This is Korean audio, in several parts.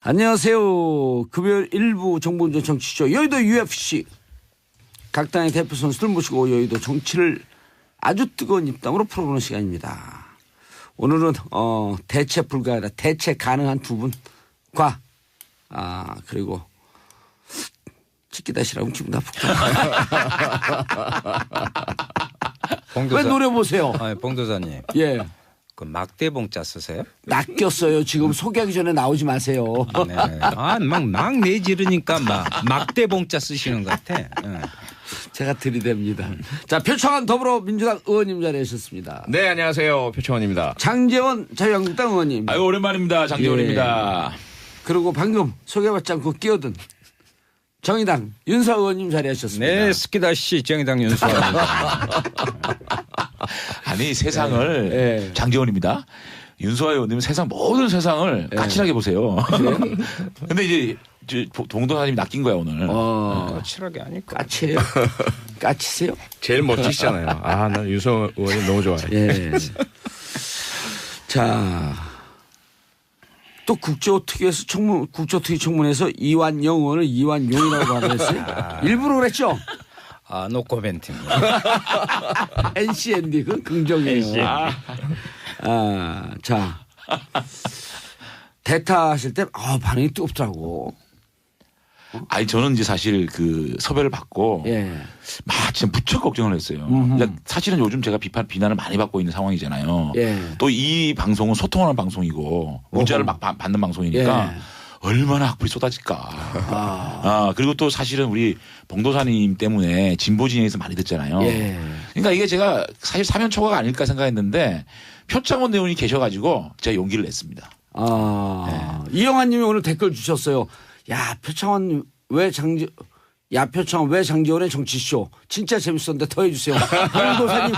안녕하세요. 금요일 일부 정봉준 정치쇼 여의도 UFC. 각 당의 대표 선수들 모시고 여의도 정치를 아주 뜨거운 입담으로 풀어보는 시간입니다. 오늘은 대체 불가하다 대체 가능한 두 분과 그리고 찍기다시라고 기분 나쁘다. 왜 노려보세요? 봉도사님. 예. 그 막대봉자 쓰세요? 낚였어요. 지금 소개하기 전에 나오지 마세요. 네. 막 내지르니까 막대봉자 쓰시는 것 같아. 네. 제가 들이댑니다. 자, 표창원 더불어민주당 의원님 자리하셨습니다. 네, 안녕하세요. 표창원입니다. 장제원 자유한국당 의원님. 아유, 오랜만입니다. 장재원입니다. 그리고 방금 소개받지 않고 끼어든 정의당 윤서 의원님 자리하셨습니다. 네, 스키다시 정의당 윤수아입니다. 아니, 세상을 네. 장재원입니다. 윤수아 의원님은 모든 세상을 까칠하게 보세요. 근데 이제 동도사님이 낚인 거야, 오늘. 까칠하게 하니까. 까치예요. 까치세요? 제일 멋지시잖아요. 난 윤석 의원님 너무 좋아요. 예. 자, 또 국조특위에서 국조특위 청문회에서 이완영 의원을 이완용이라고 말했어요. 일부러 그랬죠? 노코멘트입니다. NCND 그 긍정이에요. 자, 대타하실 때 반응이 뜨겁더라고. 아니, 저는 이제 사실 그 섭외를 받고 진짜 무척 걱정을 했어요. 그러니까 사실은 요즘 제가 비난을 많이 받고 있는 상황이잖아요. 또 이 방송은 소통하는 방송이고 문자를 막 받는 방송이니까 얼마나 악플이 쏟아질까. 그리고 또 사실은 우리 봉도사님 때문에 진보 진영에서 많이 듣잖아요. 그러니까 이게 제가 사실 사면 초과가 아닐까 생각했는데 표창원 의원이 계셔가지고 제가 용기를 냈습니다. 이영환 님이 오늘 댓글 주셨어요. 표창원 왜 장재원의 정치쇼 진짜 재밌었는데 더 해주세요. 봉도사님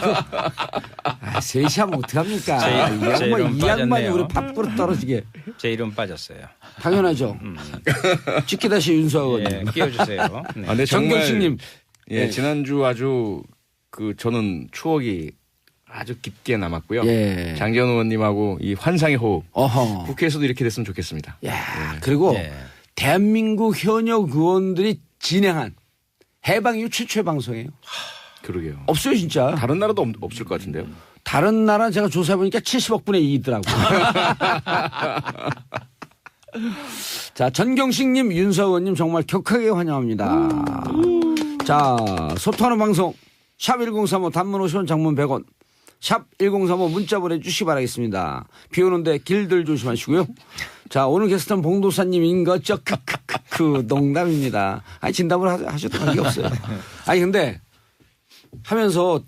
셋이 하면 어떡합니까? 이 양반이 우리 밥그릇 떨어지게. 제 이름 빠졌어요. 당연하죠. 찍기다시 윤수아 의원님. 끼워주세요. 네. 근데 정경식님. 지난주 아주 저는 추억이 아주 깊게 남았고요. 장재원 의원님하고 이 환상의 호흡. 국회에서도 이렇게 됐으면 좋겠습니다. 그리고 대한민국 현역 의원들이 진행한 해방 이후 최초의 방송이에요. 그러게요. 없어요 진짜. 다른 나라도 없을 것 같은데요. 다른 나라 제가 조사해보니까 70억 분의 2더라고요. 자, 전경식님, 윤서 의원님 정말 격하게 환영합니다. 자, 소통하는 방송 샵 1035 단문 50원 장문 100원 샵 1035 문자 보내주시기 바라겠습니다. 비 오는데 길들 조심하시고요. 자, 오늘 게스트는 봉도사님인 거죠. 농담입니다. 진담을 하셔도 관계없어요. 근데 하면서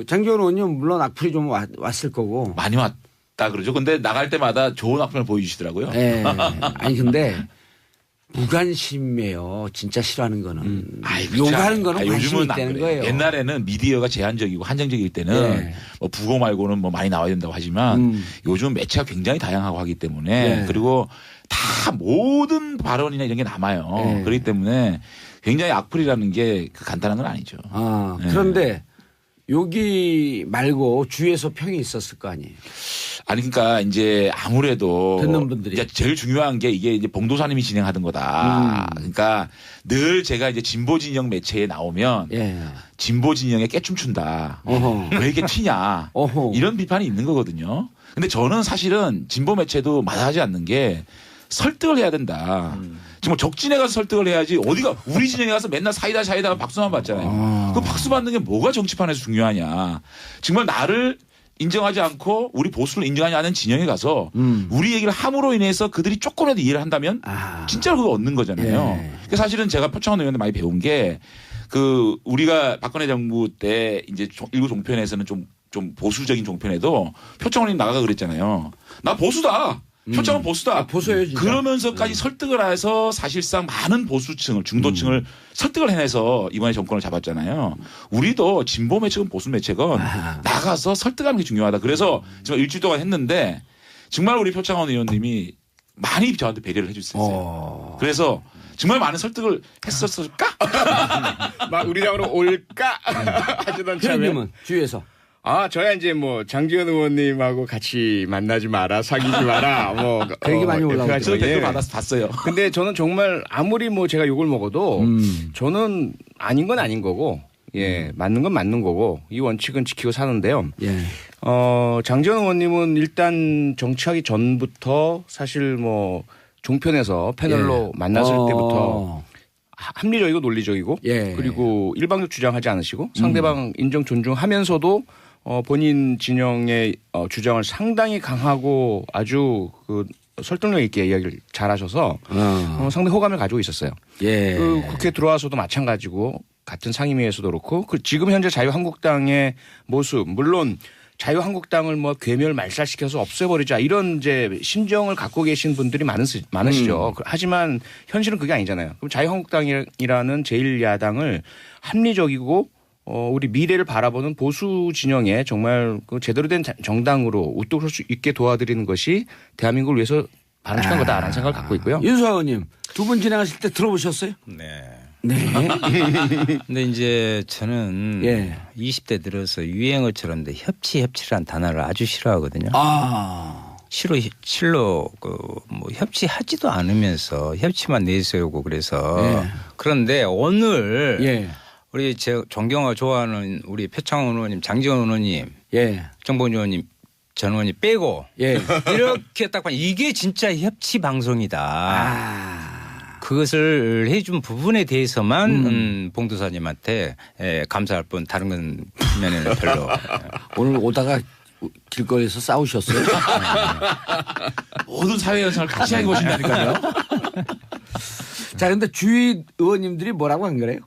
장재원 의원님 물론 악플이 좀 왔을 거고. 많이 왔다 그러죠. 근데 나갈 때마다 좋은 악플을 보여주시더라고요. 근데 무관심이에요. 진짜 싫어하는 거는. 욕하는 거는 관심이 있다는 거예요. 옛날에는 미디어가 제한적이고 한정적일 때는 뭐 부고 말고는 뭐 많이 나와야 된다고 하지만 요즘 매체가 굉장히 다양하고 하기 때문에 그리고 다 모든 발언이나 이런 게 남아요. 그렇기 때문에 굉장히 악플이라는 게 간단한 건 아니죠. 그런데 여기 말고 주위에서 평이 있었을 거 아니에요. 그러니까 이제 아무래도 듣는 분들이 이제 제일 중요한 게 이게 이제 봉도사님이 진행하던 거다. 그러니까 늘 제가 이제 진보 진영 매체에 나오면 진보 진영에 깨춤춘다. 왜 이렇게 튀냐. 이런 비판이 있는 거거든요. 근데 저는 사실은 진보 매체도 마다하지 않는 게 설득을 해야 된다. 정말 적진에 가서 설득을 해야지 어디가 우리 진영에 가서 맨날 사이다 박수만 받잖아요. 그 박수 받는 게 뭐가 정치판에서 중요하냐. 정말 나를 인정하지 않고 우리 보수를 인정하지 않은 진영에 가서 우리 얘기를 함으로 인해서 그들이 조금이라도 이해를 한다면 진짜로 그거 얻는 거잖아요. 그러니까 사실은 제가 표창원 의원한테 많이 배운 게 우리가 박근혜 정부 때 이제 일부 종편에서는 좀 보수적인 종편에도 표창원 의원이 나가가 그랬잖아요. 나 보수다. 표창원 보수다. 보수예요, 진짜. 그러면서까지 설득을 해서 사실상 많은 보수층을 중도층을 설득을 해내서 이번에 정권을 잡았잖아요. 우리도 진보 매체건 보수 매체건 나가서 설득하는 게 중요하다. 그래서 지금 일주일 동안 했는데 정말 우리 표창원 의원님이 많이 저한테 배려를 해 주셨어요. 그래서 정말 많은 설득을 했었을까? 막 우리 당으로 올까? 하시던 참에. 회원님은 주위에서. 저야 이제 뭐 장지원 의원님하고 같이 만나지 마라, 사귀지 마라, 뭐 그 얘기 많이 올라오죠. 저 댓글 받아서 봤어요. 근데 저는 정말 아무리 뭐 제가 욕을 먹어도 저는 아닌 건 아닌 거고, 예, 맞는 건 맞는 거고 이 원칙은 지키고 사는데요. 예. 장지원 의원님은 일단 정치하기 전부터 사실 뭐 종편에서 패널로 만났을 때부터 합리적이고 논리적이고 그리고 일방적 주장하지 않으시고 상대방 인정 존중하면서도 본인 진영의 주장을 상당히 강하고 아주 그 설득력 있게 이야기를 잘하셔서 상당히 호감을 가지고 있었어요. 그 국회 들어와서도 마찬가지고 같은 상임위에서도 그렇고 지금 현재 자유한국당의 모습 물론 자유한국당을 뭐 괴멸 말살시켜서 없애버리자 이런 이제 심정을 갖고 계신 분들이 많으시죠. 하지만 현실은 그게 아니잖아요. 그럼 자유한국당이라는 제1야당을 합리적이고 우리 미래를 바라보는 보수 진영에 정말 그 제대로 된 정당으로 우뚝 설 수 있게 도와드리는 것이 대한민국을 위해서 바람직한 거다라는 생각을 갖고 있고요. 윤수아 의원님 두 분 진행하실 때 들어보셨어요? 네. 네. 근데 이제 저는 20대 들어서 유행어처럼 협치라는 단어를 아주 싫어하거든요. 실로 뭐 협치하지도 않으면서 협치만 내세우고 그래서 그런데 오늘 우리 제 존경하고 좋아하는 우리 표창원 의원님, 장지원 의원님, 정봉준 의원님, 전 의원님 빼고 이렇게 딱 보면 이게 진짜 협치 방송이다. 그것을 해준 부분에 대해서만 봉도사님한테 감사할 뿐 다른 건 면에는 별로. 오늘 오다가 길거리에서 싸우셨어요? 모든 사회 현상을 같이 하고 오신다니까요. 자, 근데 주위 의원님들이 뭐라고 안 그래요?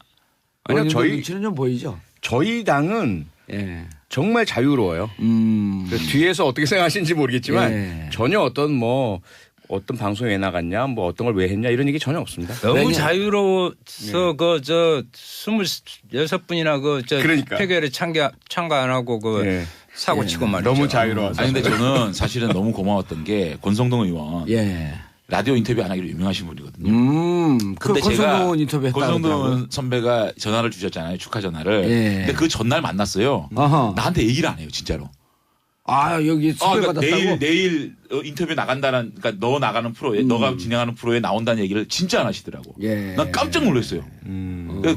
아니요, 저희 눈치는 좀 보이죠. 저희 당은 정말 자유로워요. 뒤에서 어떻게 생각하시는지 모르겠지만 전혀 어떤 방송에 왜 나갔냐, 뭐 어떤 걸 왜 했냐 이런 얘기 전혀 없습니다. 너무 자유로워서 26분이나 그러니까. 폐결에 참가 안 하고 사고 치고 말이죠. 너무 자유로워서. 아니 근데 저는 사실은 너무 고마웠던 게 권성동 의원 라디오 인터뷰 안 하기로 유명하신 분이거든요. 근데 권성동 인터뷰 했다고 권성동 선배가 전화를 주셨잖아요. 축하 전화를. 근데 그 전날 만났어요. 나한테 얘기를 안 해요, 진짜로. 여기 수배 받았다고? 내일 인터뷰 나간다는, 그러니까 너 나가는 프로에, 너가 진행하는 프로에 나온다는 얘기를 진짜 안 하시더라고. 난 깜짝 놀랐어요.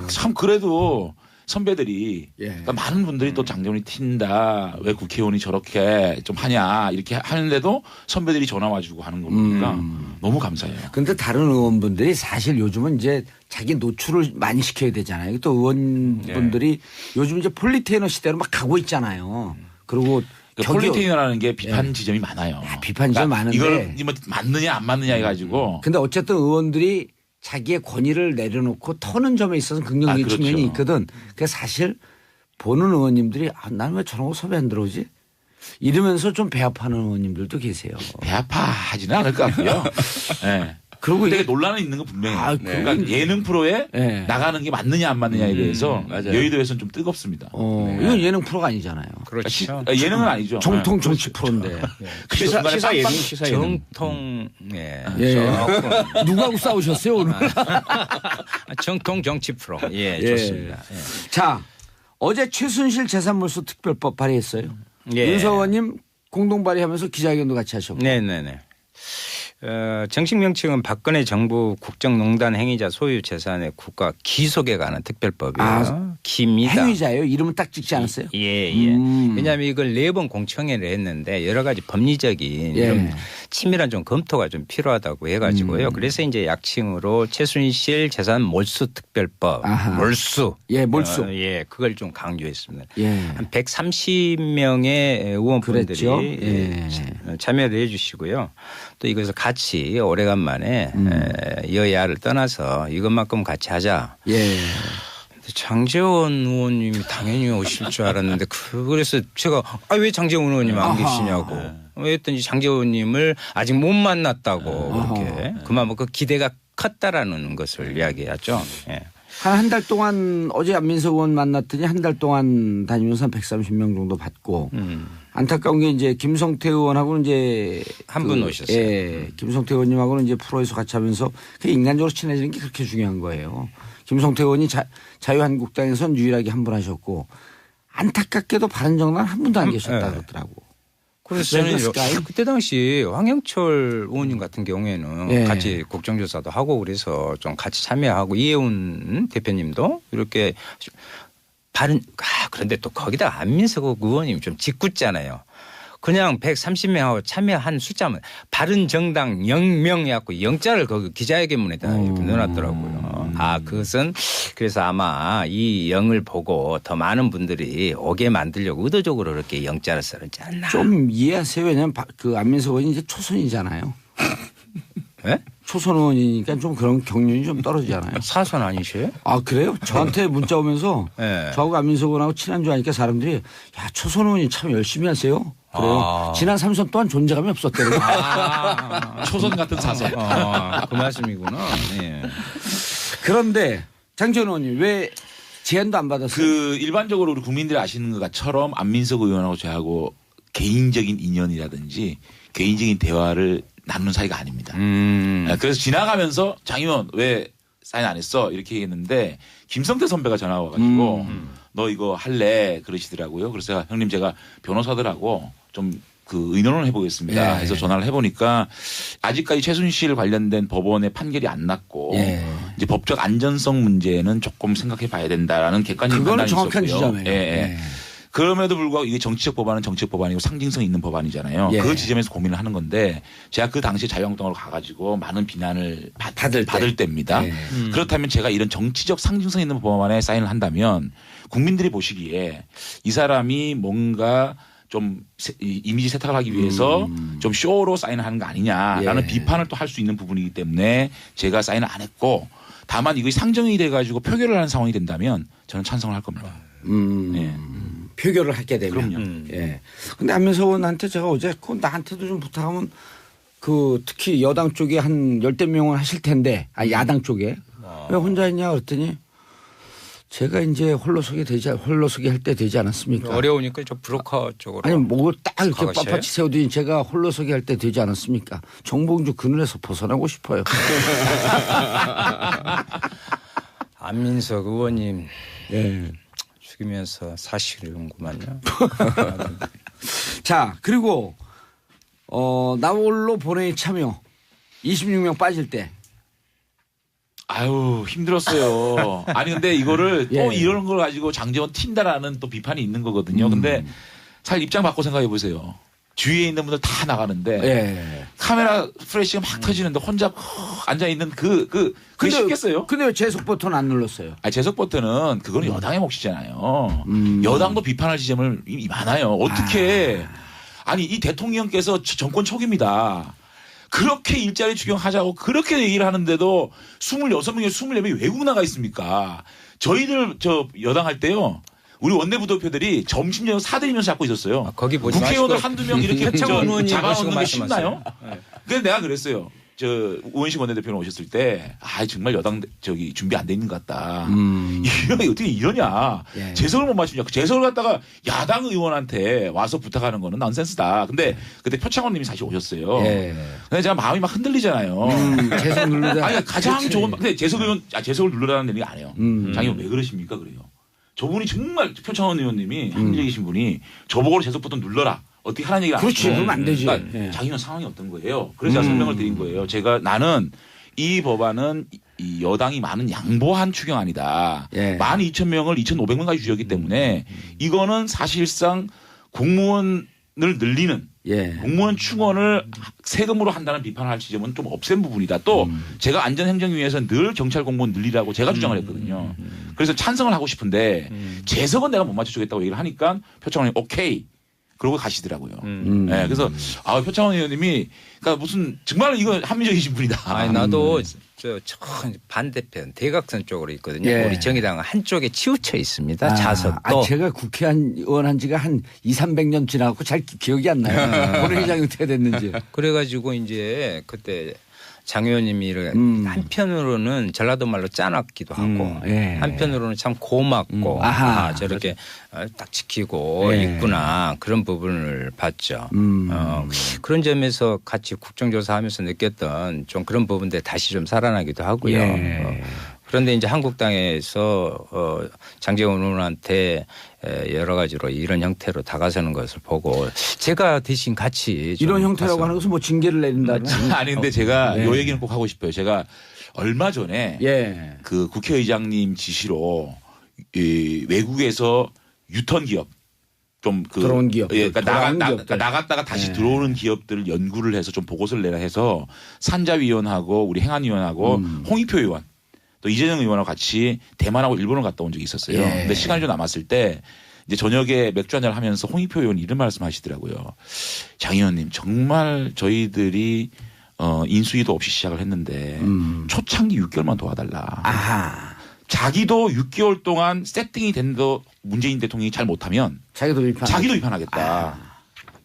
참 그래도 선배들이 그러니까 많은 분들이 또 장재원이 튄다. 왜 국회의원이 저렇게 좀 하냐 이렇게 하는데도 선배들이 전화 와주고 하는 거 보니까 너무 감사해요. 근데 다른 의원분들이 사실 요즘은 이제 자기 노출을 많이 시켜야 되잖아요. 또 의원분들이 요즘 이제 폴리테이너 시대로 막 가고 있잖아요. 그리고 폴리테이너라는 게 비판 지점이 많아요. 비판 지점이 많은데 이걸 맞느냐 안 맞느냐 해가지고. 근데 어쨌든 의원들이 자기의 권위를 내려놓고 터는 점에 있어서 긍정적인 측면이 있거든. 그래서 사실 보는 의원님들이 난 왜 저런 거 섭외 안 들어오지? 이러면서 좀 배합하는 의원님들도 계세요. 배합하지는 않을 것 같고요. 네. 그리고 되게 논란은 있는 건 분명해요. 그러니까 예능 프로에 나가는 게 맞느냐 안 맞느냐에 대해서 여의도에서는 좀 뜨겁습니다. 이건 예능 프로가 아니잖아요. 그렇죠. 예능은 아니죠. 정통 정치 프로인데. 시사 예능, 시사 예능. 정통, 누구하고 싸우셨어요, 오늘? 정통 정치 프로. 좋습니다. 자, 어제 최순실 재산몰수 특별법 발의했어요. 윤석 의원님 공동 발의하면서 기자회견도 같이 하셨고. 네네네. 정식 명칭은 박근혜 정부 국정농단 행위자 소유 재산의 국가 기속에 관한 특별법이에요. 기입니다. 행위자예요? 이름은 딱 찍지 않았어요? 왜냐하면 이걸 4번 공청회를 했는데 여러 가지 법리적인 이런 치밀한 좀 검토가 좀 필요하다고 해가지고요. 그래서 이제 약칭으로 최순실 재산 몰수 특별법. 몰수. 몰수. 그걸 좀 강조했습니다. 한 130명의 의원분들이 참여를 해 주시고요. 또 이것을 같이 오래간만에 여야를 떠나서 이것만큼 같이 하자. 장제원 의원님이 당연히 오실 줄 알았는데 그래서 제가 왜 장제원 의원님 안 계시냐고. 왜 했더니 장제원 의원님을 아직 못 만났다고 그렇게 그만 그 기대가 컸다라는 것을 이야기하죠. 한 달 동안 어제 안민석 의원 만났더니 한 달 동안 다니면서 한 130명 정도 받고 안타까운 게 이제 김성태 의원하고는 이제 한 분 오셨어요. 김성태 의원님하고는 이제 프로에서 같이 하면서 인간적으로 친해지는 게 그렇게 중요한 거예요. 김성태 의원이 자유한국당에서는 유일하게 한 분 하셨고 안타깝게도 바른정당 한 분도 안 계셨다 그러더라고. 그래서 저는 그때 당시 황영철 의원님 같은 경우에는 같이 국정조사도 하고 그래서 좀 같이 참여하고 이해운 대표님도 이렇게 그런데 또 거기다 안민석 의원님이 좀 짓궂잖아요. 그냥 130명하고 참여한 숫자면 바른정당 0명 해갖고 영자를 거기 기자회견문에다 이렇게 넣어놨더라고요. 그것은 그래서 아마 이 영을 보고 더 많은 분들이 오게 만들려고 의도적으로 그렇게 영자를 써놓지 않나. 좀 이해하세요. 왜냐하면 그 안민석 의원이 이제 초선이잖아요. 네? 초선 의원이니까 좀 그런 경륜이 좀 떨어지잖아요. 사선 아니셔요? 그래요? 저한테 문자 오면서 저하고 안민석 의원하고 친한 줄 아니까 사람들이 야 초선 의원이 참 열심히 하세요. 그래요. 지난 3선 동안 존재감이 없었대요. 초선 같은 사선. 그 말씀이구나. 네. 그런데 장지원 의원님 왜 제안도 안 받았어요? 일반적으로 우리 국민들이 아시는 것처럼 안민석 의원하고 저하고 개인적인 인연이라든지 개인적인 대화를 나누는 사이가 아닙니다. 그래서 지나가면서 장 의원 왜 사인 안 했어? 이렇게 얘기했는데 김성태 선배가 전화가 와가지고 너 이거 할래? 그러시더라고요. 그래서 제가 형님 제가 변호사들하고 좀 의논을 해보겠습니다. 해서 전화를 해보니까 아직까지 최순실 관련된 법원의 판결이 안 났고 이제 법적 안전성 문제는 조금 생각해 봐야 된다라는 객관적인 판단이 있었고요. 그건 정확한 지점이에요. 그럼에도 불구하고 이게 정치적 법안은 정치적 법안이고 상징성 있는 법안이잖아요. 그 지점에서 고민을 하는 건데 제가 그 당시에 자유한국당으로 가가지고 많은 비난을 받을 때입니다. 그렇다면 제가 이런 정치적 상징성 있는 법안에 사인을 한다면 국민들이 보시기에 이 사람이 뭔가 좀 이미지 세탁을 하기 위해서 좀 쇼로 사인을 하는 거 아니냐라는 비판을 또 할 수 있는 부분이기 때문에 제가 사인을 안 했고 다만 이것이 상정이 돼가지고 표결을 하는 상황이 된다면 저는 찬성을 할 겁니다. 표결을 하게 되면. 그럼요. 근데 안민석 의원한테 제가 어제 나한테도 좀 부탁하면 특히 여당 쪽에 한 10대 명은 하실 텐데 야당 쪽에 왜 혼자 했냐 그랬더니 제가 이제 홀로서기 할 때 되지 않았습니까? 어려우니까 저 브로커 쪽으로. 아니 뭐 딱 이렇게 빳빳이 세우더니 제가 홀로서기 할 때 되지 않았습니까? 정봉주 그늘에서 벗어나고 싶어요. 안민석 의원님 죽이면서 사실이군만요. 자 그리고 나홀로 본회의 참여 26명 빠질 때. 아유 힘들었어요. 아니 근데 이거를 또 이런 걸 가지고 장제원 튄다라는 또 비판이 있는 거거든요. 근데 잘 입장 바꿔 생각해 보세요. 주위에 있는 분들 다 나가는데 카메라 프레시가 막 터지는데 혼자 앉아 있는 그게 쉽겠어요? 근데 왜 제석 버튼 안 눌렀어요? 제석 버튼은 그건 여당의 몫이잖아요. 여당도 비판할 지점을 이미 많아요. 어떻게 아니 이 대통령께서 정권 초기입니다. 그렇게 일자리 추경하자고 그렇게 얘기를 하는데도 26명에 24명이 외국 나가 있습니까? 저희들 여당 할 때요. 우리 원내부도표들이 점심 저녁 사드리면서 잡고 있었어요. 거기 보지 국회의원을 한두 명 이렇게 잡아놓는 게 말씀하세요. 쉽나요? 그래서 내가 그랬어요. 우원식 원내대표는 오셨을 때 정말 여당 준비 안 돼 있는 것 같다. 이런 어떻게 이러냐. 재석을 못 맞추냐. 재석을 갖다가 야당 의원한테 와서 부탁하는 거는 넌센스다. 근데 그때 표창원 님이 사실 오셨어요. 근데 제가 마음이 막 흔들리잖아요. 재석 누르자. 아니 가장 좋은 근데 재석 의원 재석을 누르라는 얘기 안 해요. 장이 왜 그러십니까 그래요. 저분이 정말 표창원 의원님이 합리적이신 분이 저보고 재석 버튼 눌러라. 어떻게 하라는 얘기를 안 그렇지. 하시고. 그러면 안 되지. 그러니까 자기는 상황이 어떤 거예요. 그래서 제가 설명을 드린 거예요. 나는 이 법안은 이 여당이 많은 양보한 추경안이다. 12,000명을 2,500명까지 줄였기 때문에 이거는 사실상 공무원을 늘리는 공무원 충원을 세금으로 한다는 비판을 할 지점은 좀 없앤 부분이다. 또 제가 안전행정위에서 늘 경찰 공무원 늘리라고 제가 주장을 했거든요. 그래서 찬성을 하고 싶은데 재석은 내가 못 맞춰주겠다고 얘기를 하니까 표창원이 오케이. 그러고 가시더라고요. 그래서 표창원 의원님이 그러니까 무슨 정말 이거 합리적이신 분이다. 아니 나도 저 반대편 대각선 쪽으로 있거든요. 우리 정의당은 한쪽에 치우쳐 있습니다. 좌석도. 제가 국회의원 한 지가 한 200-300년 지나고 잘 기억이 안 나요. 본회의장이 어떻게 됐는지. 그래가지고 이제 그때 장 의원님이 한편으로는 전라도 말로 짜놨기도 하고 한편으로는 참 고맙고 저렇게 딱 지키고 있구나 그런 부분을 봤죠. 그런 점에서 같이 국정조사하면서 느꼈던 좀 그런 부분들 다시 좀 살아나기도 하고요. 그런데 이제 한국당에서 장제원 의원한테 여러 가지로 이런 형태로 다가서는 것을 보고 제가 대신 같이 이런 형태라고 하는 것은 뭐 징계를 내린다는 아니 근데 제가 요 얘기는 꼭 하고 싶어요. 제가 얼마 전에 그 국회의장님 지시로 이 외국에서 유턴 기업 좀 들어온 기업, 그러니까 나갔다가 다시 들어오는 기업들을 연구를 해서 좀 보고서를 내라 해서 산자위원하고 우리 행안위원하고 홍익표 의원 또 이재명 의원하고 같이 대만하고 일본을 갔다 온 적이 있었어요. 근데 시간이 좀 남았을 때 이제 저녁에 맥주 한잔 하면서 홍익표 의원이 이런 말씀하시더라고요. 장 의원님 정말 저희들이 인수위도 없이 시작을 했는데 초창기 6개월만 도와달라. 아하. 자기도 6개월 동안 세팅이 된도 문재인 대통령이 잘 못하면 자기도 비판하겠다.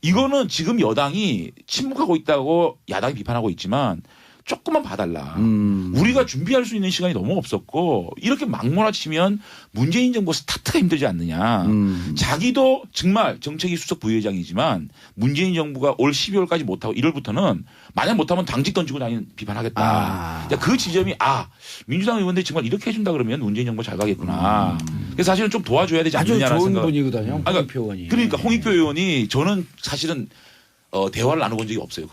이거는 지금 여당이 침묵하고 있다고 야당이 비판하고 있지만 조금만 봐달라. 우리가 준비할 수 있는 시간이 너무 없었고 이렇게 막 몰아치면 문재인 정부 스타트가 힘들지 않느냐. 자기도 정말 정책위 수석 부위원장이지만 문재인 정부가 올 12월까지 못하고 1월부터는 만약 못하면 당직 던지고 다니는 비판하겠다. 그 지점이 민주당 의원들이 정말 이렇게 해준다 그러면 문재인 정부 잘 가겠구나. 그래서 사실은 좀 도와줘야 되지 않느냐라는 아주 좋은 생각. 분이거든요. 홍익표 의원이. 그러니까 홍익표 의원이 저는 사실은 대화를 나눠본 적이 없어요.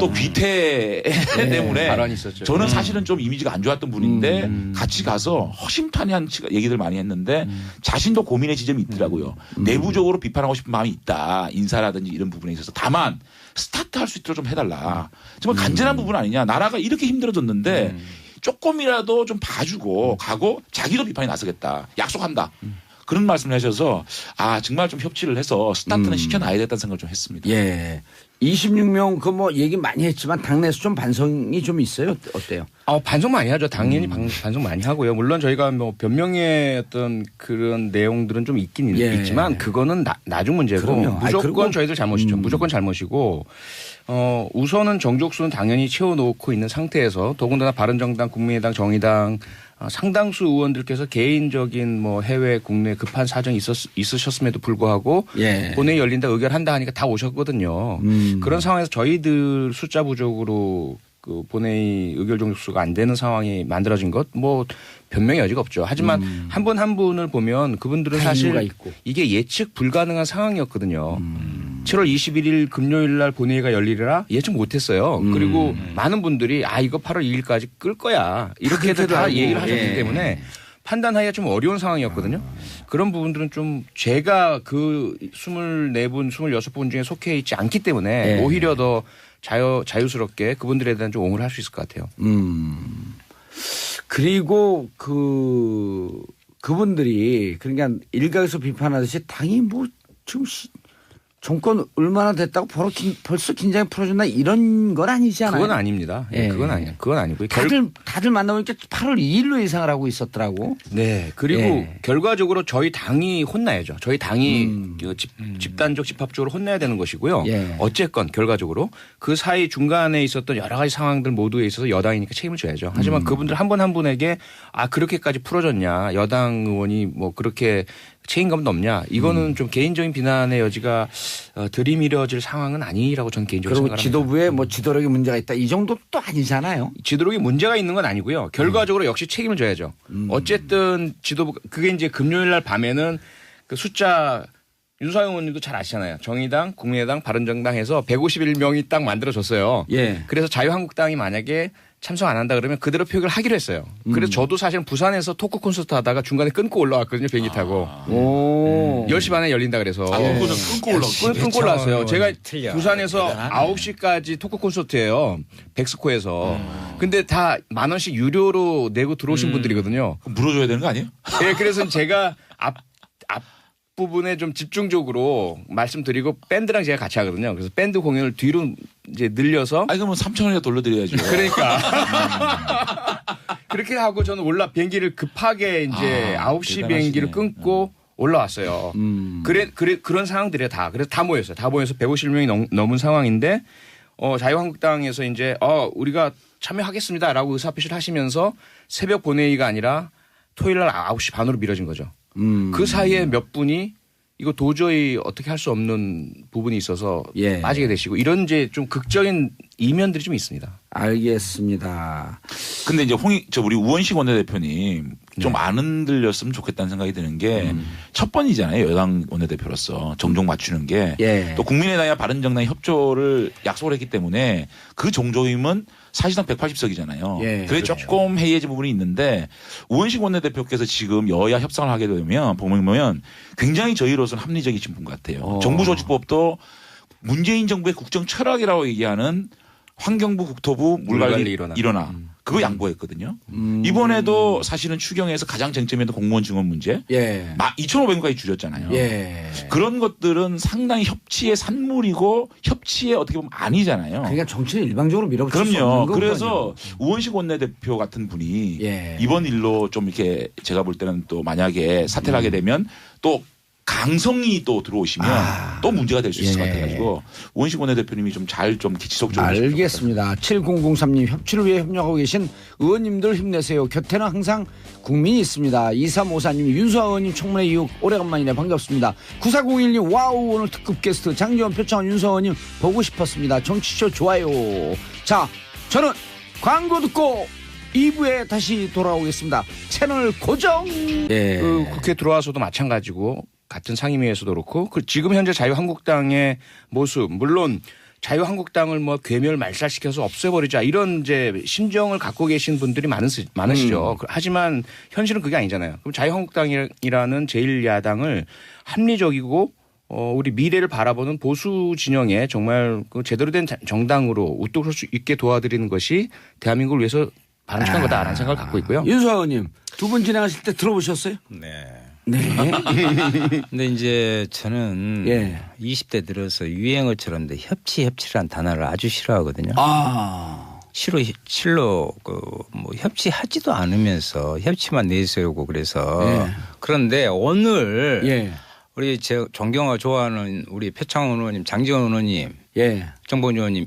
또 귀태 때문에 발언이 있었죠. 저는 사실은 좀 이미지가 안 좋았던 분인데 같이 가서 허심탄회한 얘기들 많이 했는데 자신도 고민의 지점이 있더라고요. 내부적으로 비판하고 싶은 마음이 있다. 인사라든지 이런 부분에 있어서. 다만 스타트할 수 있도록 좀 해달라. 정말 간절한 부분 아니냐. 나라가 이렇게 힘들어졌는데 조금이라도 좀 봐주고 가고 자기도 비판에 나서겠다. 약속한다. 그런 말씀을 하셔서 정말 좀 협치를 해서 스타트는 시켜놔야 되겠다는 생각을 좀 했습니다. 예. 26명 그 뭐 얘기 많이 했지만 당내에서 좀 반성이 좀 있어요. 어때요? 반성 많이 하죠. 당연히 반성 많이 하고요. 물론 저희가 뭐 변명의 어떤 그런 내용들은 좀 있긴 있지만 그거는 나중 문제고 그럼요. 무조건 저희들 잘못이죠. 무조건 잘못이고 우선은 정족수는 당연히 채워놓고 있는 상태에서 더군다나 바른정당, 국민의당, 정의당 상당수 의원들께서 개인적인 뭐 해외 국내 급한 사정이 있으셨음에도 불구하고 본회의 열린다 의결한다 하니까 다 오셨거든요. 그런 상황에서 저희들 숫자 부족으로 그 본회의 의결 종족수가 안 되는 상황이 만들어진 것 뭐 변명의 여지가 없죠. 하지만 한 분 한 분을 보면 그분들은 사실 이게 예측 불가능한 상황이었거든요. 7월 21일 금요일 날 본회의가 열리리라 예측 못했어요. 그리고 많은 분들이 이거 8월 2일까지 끌 거야. 이렇게들 다 얘기를 하셨기 때문에 판단하기가 좀 어려운 상황이었거든요. 그런 부분들은 좀 제가 그 24분, 26분 중에 속해 있지 않기 때문에 오히려 더 자유스럽게 그분들에 대한 좀 옹호를 할 수 있을 것 같아요. 그리고 그분들이 그러니까 일각에서 비판하듯이 당이 뭐 지금 정권 얼마나 됐다고 벌써 긴장이 풀어준다 이런 건 아니잖아요. 그건 아닙니다. 그건 아니고요. 다들 만나보니까 8월 2일로 예상을 하고 있었더라고. 네. 그리고 결과적으로 저희 당이 혼나야죠. 저희 당이 집단적 집합적으로 혼나야 되는 것이고요. 어쨌건 결과적으로 그 사이 중간에 있었던 여러 가지 상황들 모두에 있어서 여당이니까 책임을 져야죠. 하지만 그분들 한 분 한 분에게 그렇게까지 풀어졌냐. 여당 의원이 뭐 그렇게 책임감도 없냐. 이거는 좀 개인적인 비난의 여지가 들이밀어질 상황은 아니라고 저는 개인적으로 생각합니다. 그리고 지도부에 뭐 지도력에 문제가 있다. 이 정도도 또 아니잖아요. 지도력에 문제가 있는 건 아니고요. 결과적으로 역시 책임을 져야죠. 어쨌든 지도부 그게 이제 금요일 날 밤에는 그 숫자 윤석열 의원님도 잘 아시잖아요. 정의당, 국민의당, 바른정당 해서 151명이 딱 만들어졌어요. 그래서 자유한국당이 만약에 참석 안 한다 그러면 그대로 표결을 하기로 했어요. 그래서 저도 사실은 부산에서 토크 콘서트 하다가 중간에 끊고 올라왔거든요. 비행기 타고. 10시 반에 열린다 그래서. 끊고 올라왔어요. 제가 부산에서 9시까지 토크 콘서트예요. 백스코에서. 근데 다 10,000원씩 유료로 내고 들어오신 분들이거든요. 물어줘야 되는 거 아니에요? 네. 그래서 제가 부분에 좀 집중적으로 말씀드리고 밴드랑 제가 같이 하거든요. 그래서 밴드 공연을 뒤로 이제 늘려서. 그러면 3,000원이나 돌려드려야죠. 그러니까. 그렇게 하고 저는 비행기를 급하게 이제 9시 비행기를 끊고 올라왔어요. 그런 상황들이에요 다. 그래서 다 모였어요. 다 모여서 150명이 넘은 상황인데 자유한국당에서 이제 우리가 참여하겠습니다라고 의사표시를 하시면서 새벽 본회의가 아니라 토요일 날 9시 반으로 미뤄진 거죠. 그 사이에 몇 분이 이거 도저히 어떻게 할 수 없는 부분이 있어서 빠지게 되시고 이런 이제 좀 극적인 이면들이 좀 있습니다. 알겠습니다. 근데 이제 우리 우원식 원내대표님 좀 안 흔들렸으면 좋겠다는 생각이 드는 게 첫 번이잖아요. 여당 원내대표로서 정종 맞추는 게 또 국민의당이나 바른정당이 협조를 약속을 했기 때문에 그 정조임은 사실상 180석이잖아요. 그게 그렇죠. 조금 해이해진 부분이 있는데 우원식 원내대표께서 지금 여야 협상을 하게 되면 보면 굉장히 저희로서는 합리적이신 분 같아요. 정부조직법도 문재인 정부의 국정 철학이라고 얘기하는 환경부, 국토부, 물관리 일어나. 그거 양보했거든요. 이번에도 사실은 추경에서 가장 쟁점이었던 공무원 증원 문제 2,500원까지 줄였잖아요. 그런 것들은 상당히 협치의 산물이고 협치의 어떻게 보면 아니잖아요. 그러니까 정치는 일방적으로 밀어붙일 수 없는 거거든요. 그래서 우원식 원내대표 같은 분이 이번 일로 좀 이렇게 제가 볼 때는 또 만약에 사퇴를 하게 되면 또 강성이 또 들어오시면 또 문제가 될 수 있을 것 같아가지고 우원식 원내대표님이 좀 잘 좀 지속적으로 알겠습니다. 7003님 협치를 위해 협력하고 계신 의원님들 힘내세요. 곁에는 항상 국민이 있습니다. 2354님 윤수아 의원님 청문회 이후 오래간만이네 반갑습니다. 9401님 와우 오늘 특급 게스트 장지원 표창원 윤수아 의원님 보고 싶었습니다. 정치쇼 좋아요. 자 저는 광고 듣고 2부에 다시 돌아오겠습니다. 채널 고정. 그 국회 들어와서도 마찬가지고 같은 상임위에서도 그렇고 지금 현재 자유한국당의 모습 물론 자유한국당을 뭐 괴멸 말살시켜서 없애버리자 이런 이제 심정을 갖고 계신 분들이 많으시죠. 하지만 현실은 그게 아니잖아요. 그럼 자유한국당이라는 제1야당을 합리적이고 우리 미래를 바라보는 보수 진영에 정말 그 제대로 된 정당으로 우뚝 설 수 있게 도와드리는 것이 대한민국을 위해서 바람직한 거다라는 생각을 갖고 있고요. 윤수아 의원님 두 분 진행하실 때 들어보셨어요? 네. 근데 이제 저는 20대 들어서 유행어처럼 협치란 단어를 아주 싫어하거든요. 실로 뭐 협치하지도 않으면서 협치만 내세우고 그래서 그런데 오늘 우리 제 존경하고 좋아하는 우리 표창원 의원님, 장지원 의원님, 정봉준 의원님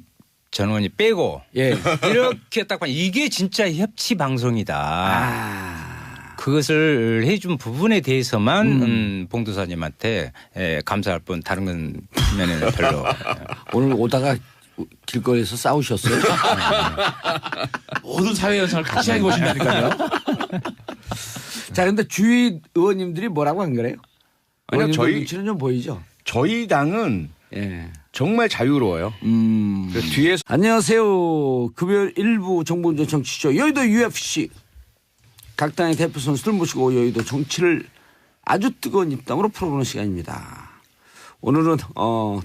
전 의원이 빼고 이렇게 딱 보면 이게 진짜 협치 방송이다. 그것을 해준 부분에 대해서만 봉도사님한테 감사할 뿐 다른 건 면에는 별로. 오늘 오다가 길거리에서 싸우셨어요? 모든 사회 현상을 같이 하고 오신다니까요. 자, 근데 주위 의원님들이 뭐라고 안 그래요? 아니요, 저희 눈치는 좀 보이죠. 저희 당은 정말 자유로워요. 뒤에서 안녕하세요. 금요일 일부 정봉준 정치쇼 여의도 UFC 각 당의 대표 선수들 모시고 여의도 정치를 아주 뜨거운 입담으로 풀어보는 시간입니다. 오늘은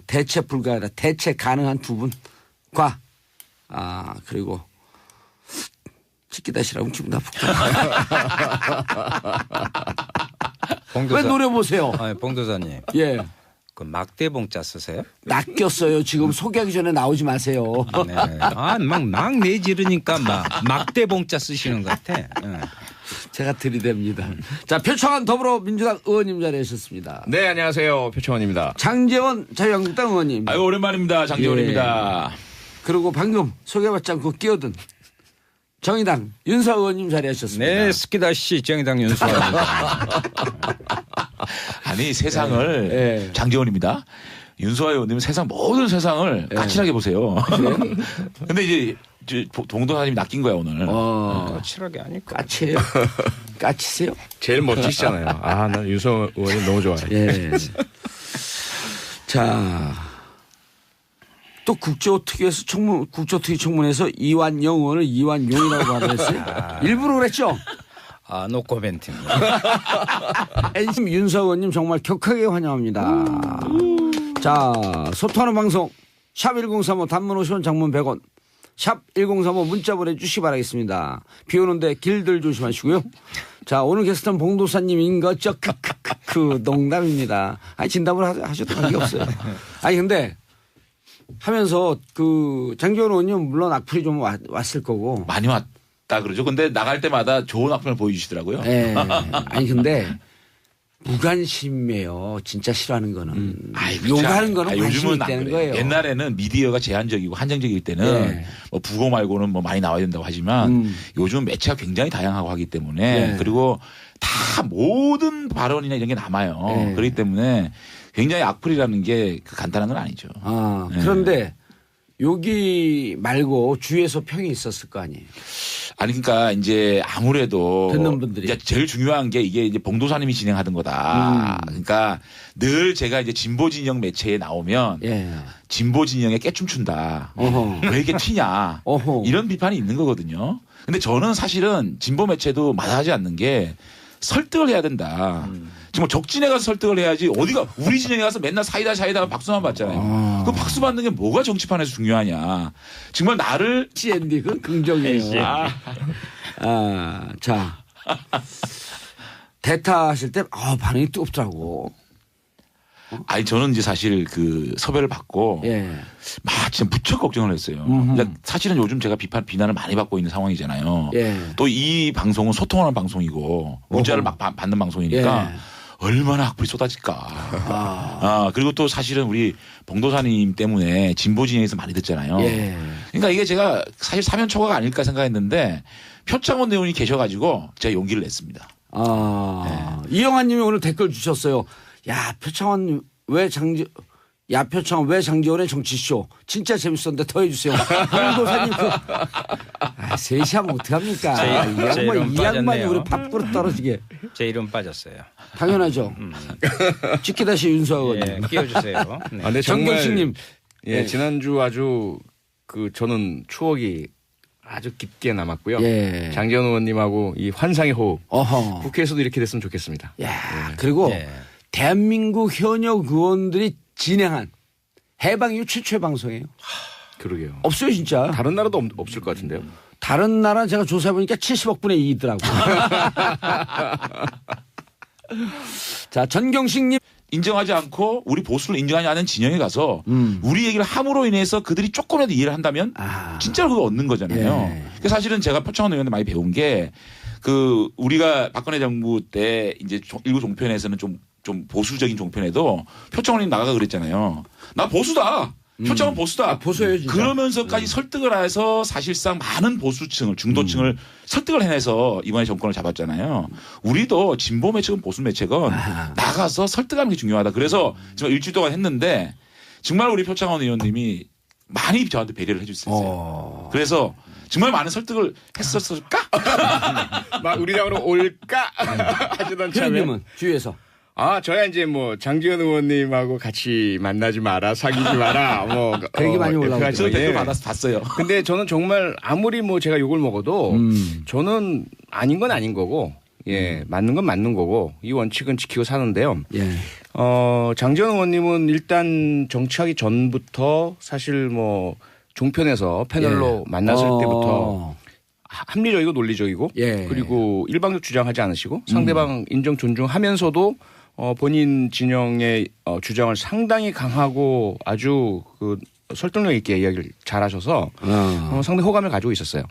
대체 불가하다 대체 가능한 두 분과 그리고 치키다시라고 기분 나쁘다. 왜 노려보세요? 봉도사님. 그 막대봉자 쓰세요? 낚였어요. 지금 소개하기 전에 나오지 마세요. 막 내지르니까 막대봉자 쓰시는 것 같아. 제가 들이댑니다. 자, 표창원 더불어민주당 의원님 자리하셨습니다. 네, 안녕하세요. 표창원입니다. 장제원 자유한국당 의원님. 아유, 오랜만입니다. 장제원입니다. 그리고 방금 소개받지 않고 끼어든 정의당 윤수아 의원님 자리하셨습니다. 네, 스키다시 정의당 윤수아 의원입니다. 아니 세상을 장제원입니다. 윤수아 의원님은 모든 세상을 까칠하게 보세요. 근데 이제 동도사님이 낚인 거야 오늘. 까칠하게 아닐까. 까치예요. 까치세요? 제일 멋지시잖아요. 난 윤수아 의원님 너무 좋아해요. 자, 또 국조특위에서 국조특위 청문회에서 이완영 의원을 이완용이라고 발언했어요. 일부러 그랬죠? 노 코멘트입니다. 윤수아 의원님 정말 격하게 환영합니다. 자, 소통하는 방송 샵 1035 단문 50원 장문 100원 샵 1035 문자 보내주시기 바라겠습니다. 비 오는데 길들 조심하시고요. 자, 오늘 게스트는 봉도사님인 거죠. 농담입니다. 진담을 하셔도 관계없어요. 근데 하면서 장지원 의원님 물론 악플이 좀 왔을 거고. 많이 왔다 그러죠. 근데 나갈 때마다 좋은 악플을 보여주시더라고요. 근데 무관심이에요. 진짜 싫어하는 거는. 욕하는 거는 관심이 있다는 거예요. 옛날에는 미디어가 제한적이고 한정적일 때는 뭐 부고 말고는 뭐 많이 나와야 된다고 하지만 요즘 매체가 굉장히 다양하고 하기 때문에 그리고 다 모든 발언이나 이런 게 남아요. 그렇기 때문에 굉장히 악플이라는 게 간단한 건 아니죠. 그런데 여기 말고 주위에서 평이 있었을 거 아니에요. 아니 그러니까 이제 아무래도 듣는 분들이 이제 제일 중요한 게 이게 이제 봉도사님이 진행하던 거다. 그러니까 늘 제가 이제 진보 진영 매체에 나오면 진보 진영에 깨춤춘다. 왜 이게 튀냐. 이런 비판이 있는 거거든요. 근데 저는 사실은 진보 매체도 마다하지 않는 게 설득을 해야 된다. 정말 적진에 가서 설득을 해야지 어디가 우리 진영에 가서 맨날 사이다 박수만 받잖아요. 그 박수 받는 게 뭐가 정치판에서 중요하냐. 정말 나를 CND 그 긍정이에요. 자 대타하실 때 반응이 뜨겁더라고. 아니 저는 이제 사실 그 섭외를 받고 진짜 무척 걱정을 했어요. 그러니까 사실은 요즘 제가 비난을 많이 받고 있는 상황이잖아요. 또 이 방송은 소통하는 방송이고 문자를 막 받는 방송이니까 얼마나 악플이 쏟아질까. 그리고 또 사실은 우리 봉도사님 때문에 진보 진영에서 많이 듣잖아요. 그러니까 이게 제가 사실 사면초가가 아닐까 생각했는데 표창원 의원이 계셔가지고 제가 용기를 냈습니다. 이영환 님이 오늘 댓글 주셨어요. 야, 표창원 왜 장지원의 정치쇼 진짜 재밌었는데 더 해주세요. 봉도사님 셋이 하면 어떡합니까? 이 양반이 우리 밥그릇 떨어지게. 제 이름 빠졌어요. 당연하죠. 찍기다시 윤수아원 끼워주세요. 네. 정경식님. 지난주 아주 저는 추억이 아주 깊게 남았고요. 장지원 의원님하고 이 환상의 호흡. 국회에서도 이렇게 됐으면 좋겠습니다. 그리고 대한민국 현역 의원들이 진행한 해방 이후 최초의 방송이에요. 그러게요. 없어요 진짜. 다른 나라도 없을 것 같은데요. 다른 나라 제가 조사해보니까 70억 분의 2더라고요. 자 전경식님. 인정하지 않고 우리 보수를 인정하지 않은 진영에 가서 우리 얘기를 함으로 인해서 그들이 조금이라도 이해를 한다면 진짜로 그거 얻는 거잖아요. 사실은 제가 표창원 의원한테 많이 배운 게 우리가 박근혜 정부 때 이제 일부 종편에서는 좀 보수적인 종편에도 표창원이 나가가 그랬잖아요. 나 보수다. 표창원 보수다. 보수예요, 진짜. 그러면서까지 설득을 해서 사실상 많은 보수층을 중도층을 설득을 해내서 이번에 정권을 잡았잖아요. 우리도 진보 매체건 보수 매체건 나가서 설득하는 게 중요하다. 그래서 정말 일주일 동안 했는데 정말 우리 표창원 의원님이 많이 저한테 배려를 해주셨어요. 그래서 정말 많은 설득을 했었을까? 막 우리 당으로 올까? 하시던 참에. 회원님은 주위에서. 저야 이제 장지원 의원님하고 같이 만나지 마라, 사귀지 마라, 그 얘기 많이 올라오고. 저 댓글 봤어요. 근데 저는 정말 아무리 제가 욕을 먹어도 저는 아닌 건 아닌 거고, 맞는 건 맞는 거고, 이 원칙은 지키고 사는데요. 장지원 의원님은 일단 정치하기 전부터 사실 종편에서 패널로 만났을 때부터 합리적이고 논리적이고 그리고 일방적 주장하지 않으시고 상대방 인정 존중하면서도 본인 진영의 주장을 상당히 강하고 아주 설득력 있게 이야기를 잘하셔서 상당히 호감을 가지고 있었어요.